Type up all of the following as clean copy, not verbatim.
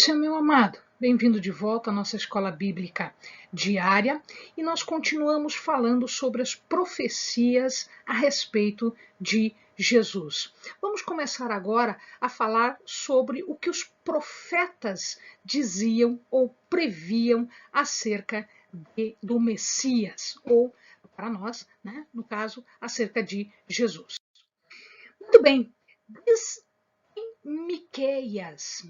Seu meu amado, bem-vindo de volta à nossa escola bíblica diária e nós continuamos falando sobre as profecias a respeito de Jesus. Vamos começar agora a falar sobre o que os profetas diziam ou previam acerca do Messias, ou para nós, né, no caso, acerca de Jesus. Muito bem, diz Miqueias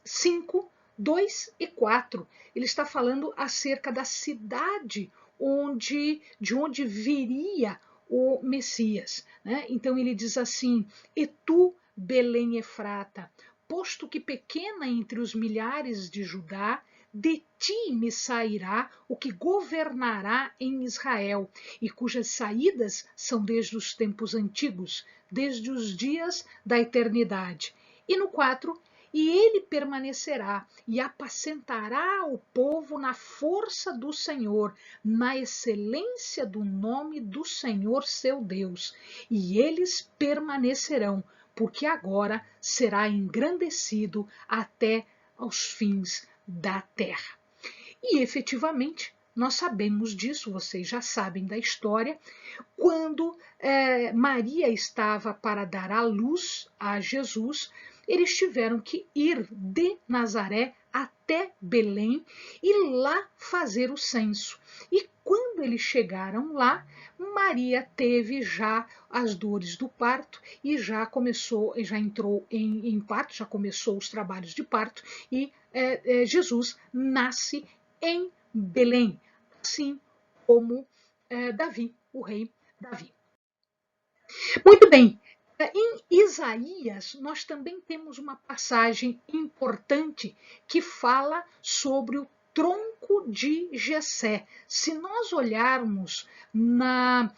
5, 2 e 4. Ele está falando acerca da cidade de onde viria o Messias. Né? Então ele diz assim: E tu, Belém Efrata, posto que pequena entre os milhares de Judá, de ti me sairá o que governará em Israel, e cujas saídas são desde os tempos antigos, desde os dias da eternidade. E no 4, e ele permanecerá e apacentará o povo na força do Senhor, na excelência do nome do Senhor seu Deus. E eles permanecerão, porque agora será engrandecido até aos fins da terra. E efetivamente, nós sabemos disso, vocês já sabem da história, quando Maria estava para dar à luz a Jesus, eles tiveram que ir de Nazaré até Belém e lá fazer o censo. E quando eles chegaram lá, Maria teve já as dores do parto e já entrou em parto, já começou os trabalhos de parto e Jesus nasce em Belém, assim como Davi, o rei Davi. Muito bem, em Isaías nós também temos uma passagem importante que fala sobre o tronco de Jessé. Se nós olharmos na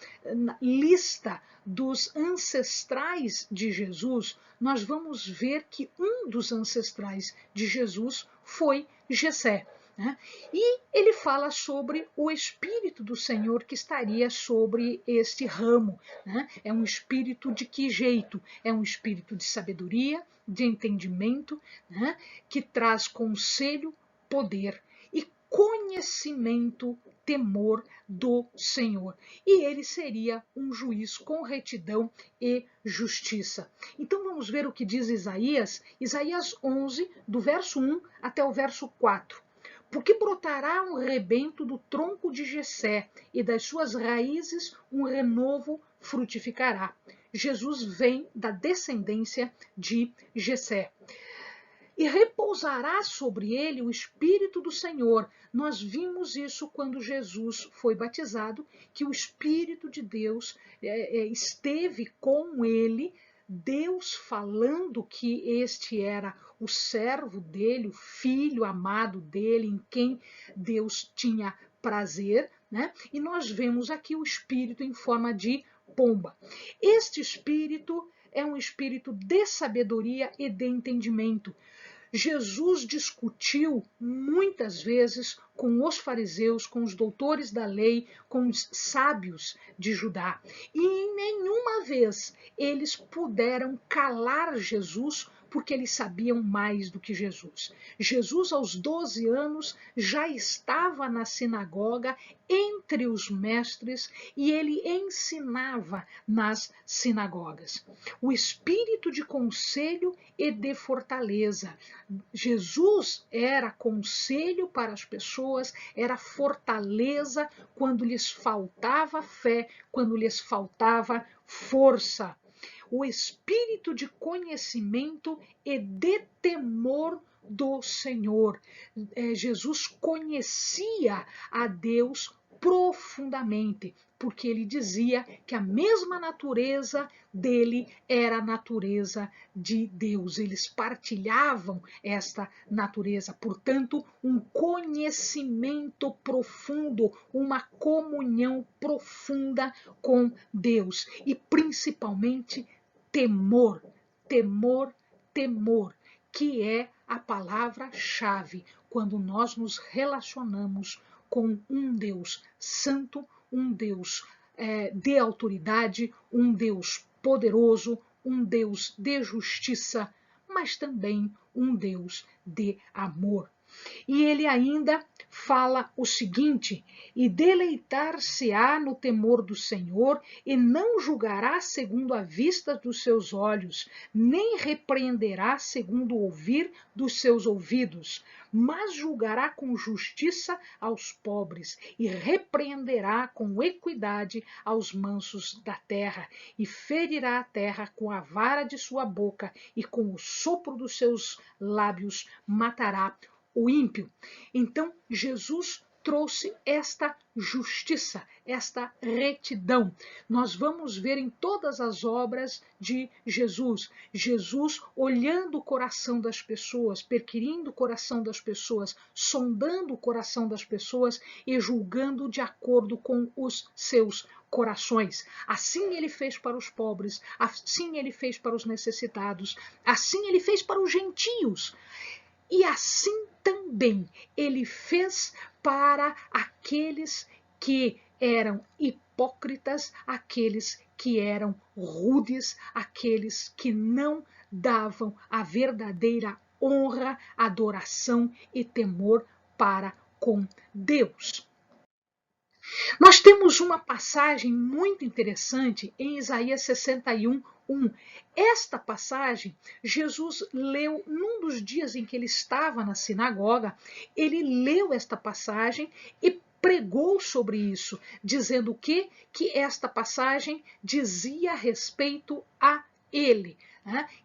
lista dos ancestrais de Jesus, nós vamos ver que um dos ancestrais de Jesus foi Jessé. Né? E ele fala sobre o Espírito do Senhor que estaria sobre este ramo. Né? É um espírito de que jeito? É um espírito de sabedoria, de entendimento, né? Que traz conselho, poder e conhecimento, temor do Senhor. E ele seria um juiz com retidão e justiça. Então vamos ver o que diz Isaías 11, do verso 1 até o verso 4. Porque brotará um rebento do tronco de Jessé, e das suas raízes um renovo frutificará. Jesus vem da descendência de Jessé. E repousará sobre ele o Espírito do Senhor. Nós vimos isso quando Jesus foi batizado, que o Espírito de Deus esteve com ele, Deus falando que este era o servo dele, o filho amado dele, em quem Deus tinha prazer, né? E nós vemos aqui o Espírito em forma de pomba. Este Espírito é um espírito de sabedoria e de entendimento. Jesus discutiu muitas vezes com os fariseus, com os doutores da lei, com os sábios de Judá. E em nenhuma vez eles puderam calar Jesus, porque eles sabiam mais do que Jesus. Jesus, aos 12 anos, já estava na sinagoga entre os mestres e ele ensinava nas sinagogas. O espírito de conselho e de fortaleza. Jesus era conselho para as pessoas, era fortaleza quando lhes faltava fé, quando lhes faltava força. O espírito de conhecimento e de temor do Senhor. Jesus conhecia a Deus profundamente, porque ele dizia que a mesma natureza dele era a natureza de Deus. Eles partilhavam esta natureza, portanto, um conhecimento profundo, uma comunhão profunda com Deus e principalmente temor, temor, temor, que é a palavra-chave quando nós nos relacionamos com um Deus santo, um Deus de autoridade, um Deus poderoso, um Deus de justiça, mas também um Deus de amor. E ele ainda fala o seguinte: e deleitar-se-á no temor do Senhor, e não julgará segundo a vista dos seus olhos, nem repreenderá segundo o ouvir dos seus ouvidos, mas julgará com justiça aos pobres, e repreenderá com equidade aos mansos da terra, e ferirá a terra com a vara de sua boca, e com o sopro dos seus lábios matará o ímpio. Então, Jesus trouxe esta justiça, esta retidão. Nós vamos ver em todas as obras de Jesus. Jesus olhando o coração das pessoas, perquirindo o coração das pessoas, sondando o coração das pessoas e julgando de acordo com os seus corações. Assim ele fez para os pobres, assim ele fez para os necessitados, assim ele fez para os gentios. E assim também ele fez para aqueles que eram hipócritas, aqueles que eram rudes, aqueles que não davam a verdadeira honra, adoração e temor para com Deus. Nós temos uma passagem muito interessante em Isaías 61:1. Esta passagem, Jesus leu num dos dias em que ele estava na sinagoga, ele leu esta passagem e pregou sobre isso, dizendo o quê? Que esta passagem dizia respeito a ele.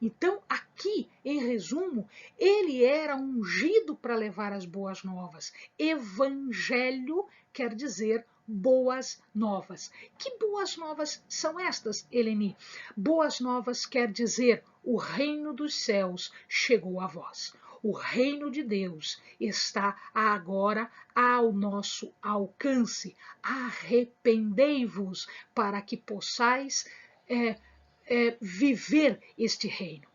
Então, aqui, em resumo, ele era ungido para levar as boas novas. Evangelho quer dizer boas novas. Que boas novas são estas, Eleni? Boas novas quer dizer o reino dos céus chegou a vós. O reino de Deus está agora ao nosso alcance. Arrependei-vos para que possais viver este reino.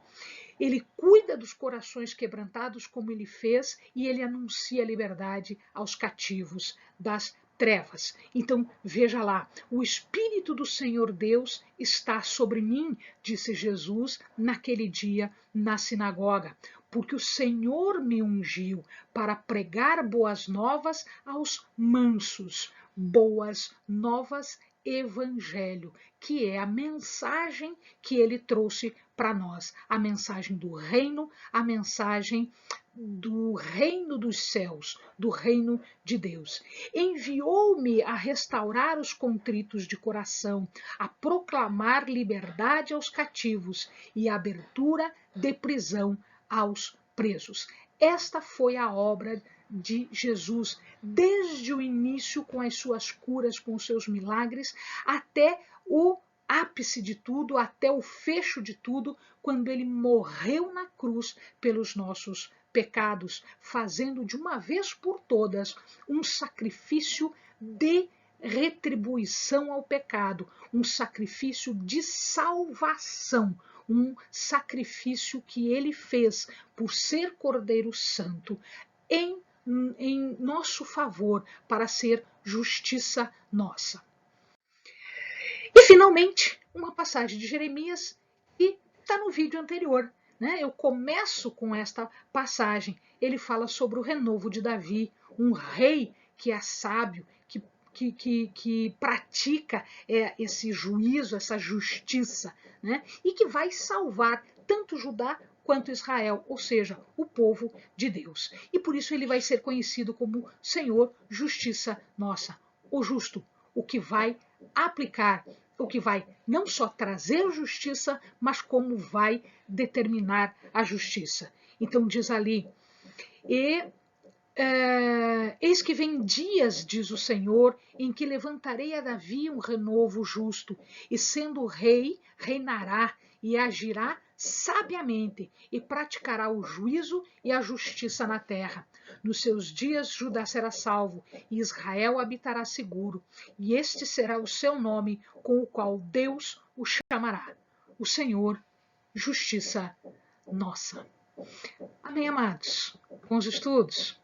Ele cuida dos corações quebrantados como ele fez e ele anuncia a liberdade aos cativos das trevas. Então, veja lá, o Espírito do Senhor Deus está sobre mim, disse Jesus naquele dia na sinagoga, porque o Senhor me ungiu para pregar boas novas aos mansos, boas novas evangelho, que é a mensagem que ele trouxe para nós, a mensagem do reino, a mensagem do reino dos céus, do reino de Deus. Enviou-me a restaurar os contritos de coração, a proclamar liberdade aos cativos e abertura de prisão aos presos. Esta foi a obra de Jesus, desde o início com as suas curas, com os seus milagres, até o ápice de tudo, até o fecho de tudo, quando ele morreu na cruz pelos nossos pecados, fazendo de uma vez por todas um sacrifício de retribuição ao pecado, um sacrifício de salvação, um sacrifício que ele fez por ser Cordeiro Santo em nosso favor, para ser justiça nossa. E, finalmente, uma passagem de Jeremias que está no vídeo anterior. Eu começo com esta passagem. Ele fala sobre o renovo de Davi, um rei que é sábio, que pratica esse juízo, essa justiça, e que vai salvar tanto Judá quanto Israel, ou seja, o povo de Deus. E por isso ele vai ser conhecido como Senhor Justiça Nossa, o justo, o que vai aplicar, o que vai não só trazer justiça, mas como vai determinar a justiça. Então diz ali, eis que vem dias, diz o Senhor, em que levantarei a Davi um renovo justo, e sendo rei, reinará e agirá sabiamente, e praticará o juízo e a justiça na terra. Nos seus dias Judá será salvo, e Israel habitará seguro, e este será o seu nome, com o qual Deus o chamará, o Senhor, Justiça Nossa. Amém, amados? Bons estudos?